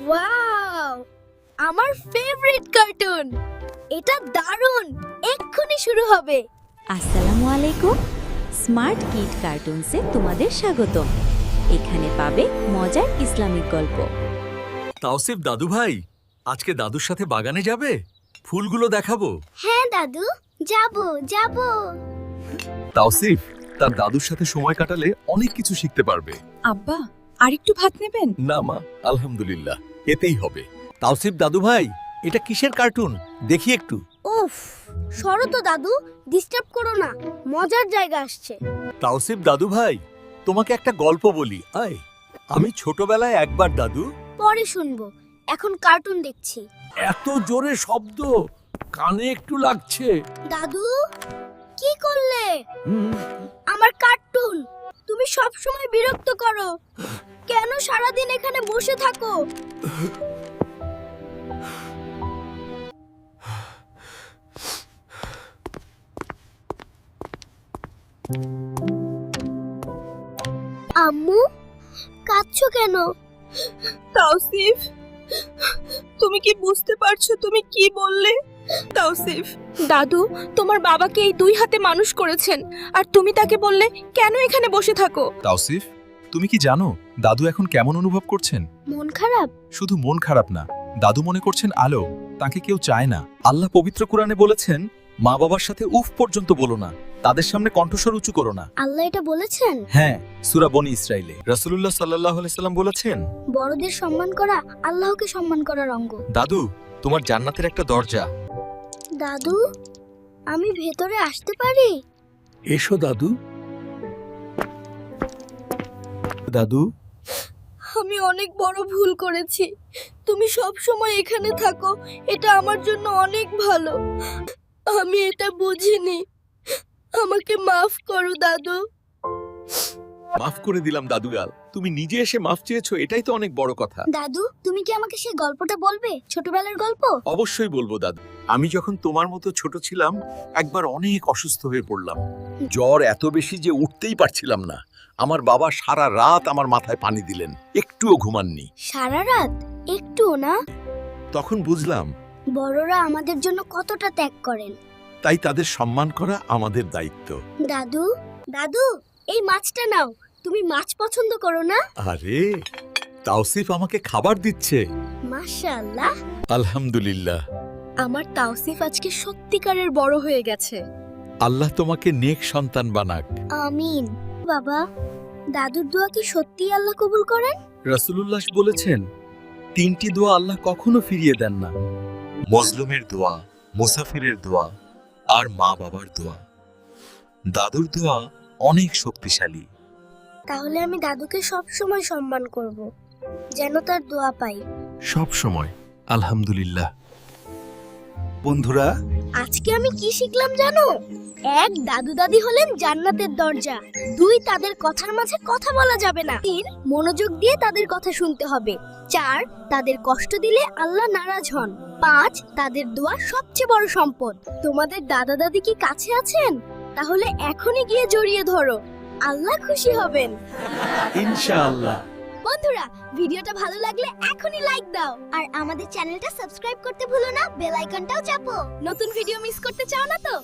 Wow, আমার favourite cartoon. এটা দারুণ, এক্ষুনি শুরু হবে। আসসালামু আলাইকুম। স্মার্ট কিড কার্টুনসে তোমাদের স্বাগতম। এখানে পাবে মজার ইসলামিক গল্প। তাওসিফ দাদু ভাই, আজকে দাদুর সাথে বাগানে যাবে? ফুলগুলো দেখাবো। হ্যাঁ দাদু, যাব যাব। তাওসিফ তার দাদুর সাথে সময় কাটালে অনেক কিছু শিখতে পারবে। আব্বা, আরেকটু ভাত নেবেন? না মা, আলহামদুলিল্লাহ, এতেই হবে। তাওসিফ দাদু ভাই, এটা কিসের কার্টুন? দেখি একটু। উফ, সরো তো দাদু, ডিস্টার্ব করো না, মজার জায়গা আসছে। তাওসিফ দাদু ভাই, তোমাকে একটা গল্প বলি। আয়, আমি ছোটবেলায় একবার দাদু। পরে শুনবো, এখন কার্টুন দেখছি। এত জোরে শব্দ, কানে একটু লাগছে। দাদু, কি করলে? আমার কার্টুন তুমি সব সময় বিরক্ত করো। কেন সারাদিন এখানে বসে থাকো? আম্মু, কাঁদছো কেন? তাওসিফ, তুমি কি বুঝতে পারছো তুমি কি বললে? তাওসিফ, দাদু তোমার বাবাকে এই দুই হাতে মানুষ করেছেন, আর তুমি তাকে বললে কেন এখানে বসে থাকো? তাওসিফ, তুমি কি জানো দাদু এখন কেমন অনুভব করছেন? মন খারাপ? শুধু মন খারাপ না, দাদু মনে করছেন আলো তাকে কেউ চায় না। আল্লাহ পবিত্র কোরআনে বলেছেন, মা বাবার সাথে উফ পর্যন্ত বলো না, তাদের সামনে কণ্ঠস্বর উঁচু করো না। আল্লাহ এটা বলেছেন? হ্যাঁ, সূরা বনী ইসরাইলে রাসূলুল্লাহ সাল্লাল্লাহু আলাইহি সাল্লাম বলেছেন, বড়দের সম্মান করা আল্লাহকে সম্মান করার অঙ্গ। দাদু তোমার জান্নাতের একটা দরজা। দাদু, আমি ভেতরে আসতে পারি? এসো দাদু। দাদু, আমি অনেক বড় ভুল করেছি। তুমি সব সময় এখানে থাকো, এটা আমার জন্য অনেক ভালো। আমি এটা বুঝিনি, আমাকে মাফ করো দাদু। মাফ করে দিলাম দাদুগাল। তুমি নিজে এসে মাফ চেয়েছো, এটাই তো অনেক বড় কথা। দাদু, তুমি কি আমাকে সেই গল্পটা বলবে, ছোটবেলার গল্প? অবশ্যই বলবো দাদু। আমি যখন তোমার মতো ছোট ছিলাম, একবার অনেক অসুস্থ হয়ে পড়লাম। জ্বর এত বেশি যে উঠতেই পারছিলাম না। আমার বাবা সারা রাত আমার মাথায় পানি দিলেন, একটুও ঘুমাননি। সারা রাত? একটুও না? তখন বুঝলাম, বড়রা আমাদের জন্য কতটা ত্যাগ করেন। তাই তাদের সম্মান করা আমাদের দায়িত্ব। দাদু, দাদু, এই মাছটা নাও। তুমি মাছ পছন্দ করো না? আরে, তাওসিফ আমাকে খাবার দিচ্ছে। মাশাআল্লাহ। আলহামদুলিল্লাহ। আমার তাওসিফ আজকে সত্যিকারের বড় হয়ে গেছে। আল্লাহ তোমাকে নেক সন্তান বানাক। আমিন। বাবা, দাদুর দোয়া কি সত্যি আল্লাহ কবুল করেন? রাসূলুল্লাহ বলেছেন, তিনটি দোয়া আল্লাহ কখনো ফিরিয়ে দেন না: মজলুমের দোয়া, মুসাফিরের দোয়া, আর মা বাবার দোয়া। দাদুর দোয়া অনেক শক্তিশালী। তাহলে আমি দাদুকে সব সময় সম্মান করব, যেন তার দোয়া পাই। সব সময় আলহামদুলিল্লাহ। বন্ধুরা, আজকে আমি কি শিখলাম জানো? 1, দাদু দাদি হলেন জান্নাতের দরজা। 2, তাদের কথার মাঝে কথা বলা যাবে না। 3, মনোযোগ দিয়ে তাদের কথা শুনতে হবে। 4, তাদের কষ্ট দিলে আল্লাহ নারাজ হন। 5, তাদের দোয়া সবচেয়ে বড় সম্পদ। তোমাদের দাদা দাদি কি কাছে আছেন? তাহলে এখনই গিয়ে জড়িয়ে ধরো, আল্লাহ খুশি হবেন ইনশাআল্লাহ। বন্ধুরা, ভিডিওটা ভালো লাগলে এখনই লাইক দাও, আর আমাদের চ্যানেলটা সাবস্ক্রাইব করতে ভুলো না, বেল আইকনটাও চাপো। নতুন ভিডিও মিস করতে চাও না তো?